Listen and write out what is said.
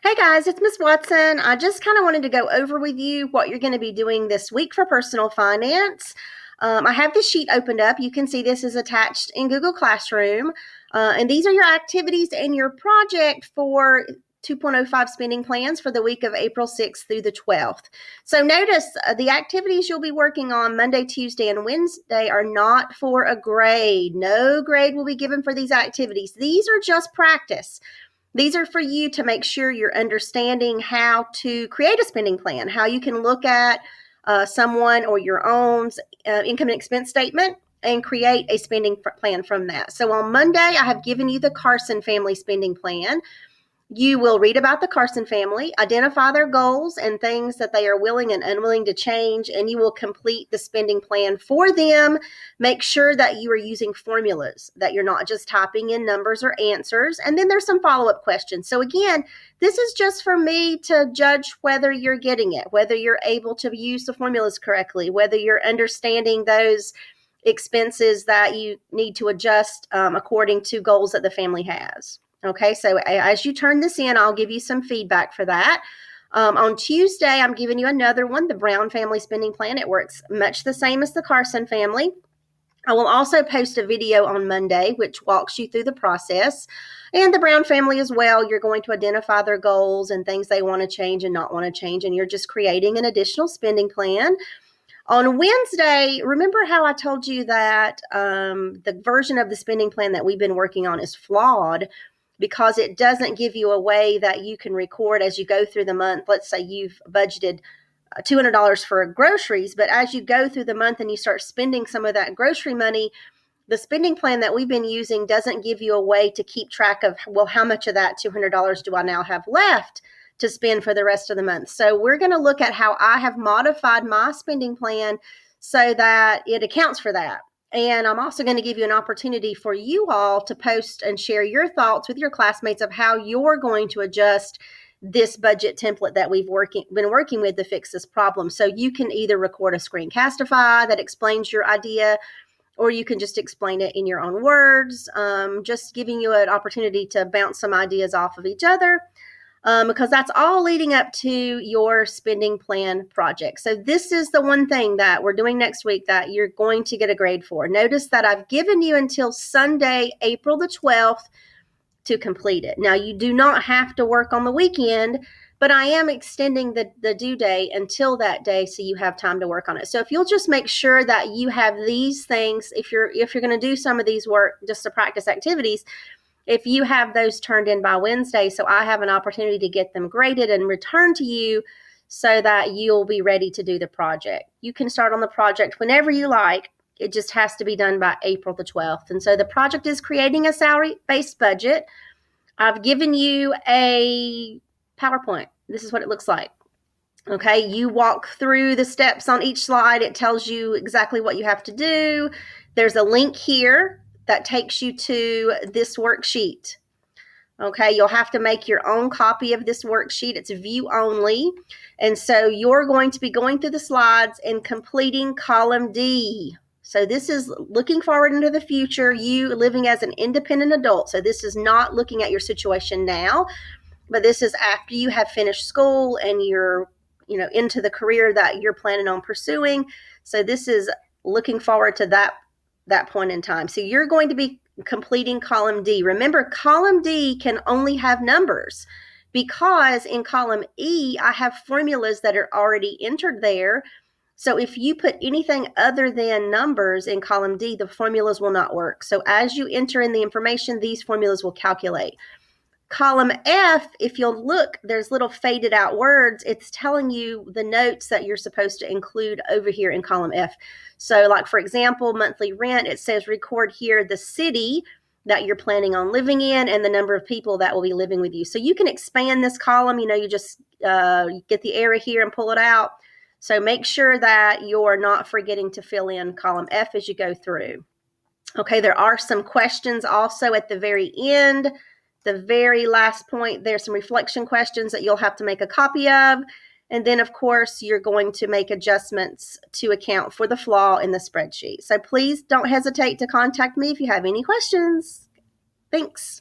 Hey guys, it's Miss Watson. I just kind of wanted to go over with you what you're going to be doing this week for personal finance. I have this sheet opened up. You can see this is attached in Google Classroom. And these are your activities and your project for 2.05 spending plans for the week of April 6th through the 12th. So notice the activities you'll be working on Monday, Tuesday, and Wednesday are not for a grade. No grade will be given for these activities. These are just practice. These are for you to make sure you're understanding how to create a spending plan, how you can look at someone or your own income and expense statement and create a spending plan from that. So on Monday, I have given you the Carson family spending plan. You will read about the Carson family, identify their goals and things that they are willing and unwilling to change, and you will complete the spending plan for them. Make sure that you are using formulas, that you're not just typing in numbers or answers. And then there's some follow-up questions. So again, this is just for me to judge whether you're getting it, whether you're able to use the formulas correctly, whether you're understanding those expenses that you need to adjust according to goals that the family has. Okay, so as you turn this in, I'll give you some feedback for that. On Tuesday, I'm giving you another one, the Brown family spending plan. It works much the same as the Carson family. I will also post a video on Monday, which walks you through the process. And the Brown family as well, you're going to identify their goals and things they want to change and not want to change, and you're just creating an additional spending plan. On Wednesday, remember how I told you that the version of the spending plan that we've been working on is flawed because it doesn't give you a way that you can record as you go through the month. Let's say you've budgeted $200 for groceries, but as you go through the month and you start spending some of that grocery money, the spending plan that we've been using doesn't give you a way to keep track of, well, how much of that $200 do I now have left to spend for the rest of the month? So we're going to look at how I have modified my spending plan so that it accounts for that. And I'm also going to give you an opportunity for you all to post and share your thoughts with your classmates of how you're going to adjust this budget template that we've been working with to fix this problem. So you can either record a screencastify that explains your idea, or you can just explain it in your own words, just giving you an opportunity to bounce some ideas off of each other. Because that's all leading up to your spending plan project. So this is the one thing that we're doing next week that you're going to get a grade for. Notice that I've given you until Sunday, April the 12th to complete it. Now, you do not have to work on the weekend, but I am extending the due date until that day so you have time to work on it. So if you'll just make sure that you have these things, if you're going to do some of these work just to practice activities, if you have those turned in by Wednesday, so I have an opportunity to get them graded and returned to you so that you'll be ready to do the project. You can start on the project whenever you like. It just has to be done by April the 12th. And so the project is creating a salary-based budget. I've given you a PowerPoint. This is what it looks like. Okay, you walk through the steps on each slide. It tells you exactly what you have to do. There's a link here that takes you to this worksheet. Okay, you'll have to make your own copy of this worksheet. It's view only. And so you're going to be going through the slides and completing column D. So this is looking forward into the future, you living as an independent adult. So this is not looking at your situation now, but this is after you have finished school and you're into the career that you're planning on pursuing. So this is looking forward to that point in time. So you're going to be completing column D. Remember, column D can only have numbers because in column E, I have formulas that are already entered there. So if you put anything other than numbers in column D, the formulas will not work. So as you enter in the information, these formulas will calculate. Column F, if you'll look, there's little faded out words. It's telling you the notes that you're supposed to include over here in column F. So like, for example, monthly rent, it says record here the city that you're planning on living in and the number of people that will be living with you. So you can expand this column. You just get the arrow here and pull it out. So make sure that you're not forgetting to fill in column F as you go through. Okay, there are some questions also at the very end. The very last point, there's some reflection questions that you'll have to make a copy of. And then, of course, you're going to make adjustments to account for the flaw in the spreadsheet. So please don't hesitate to contact me if you have any questions. Thanks.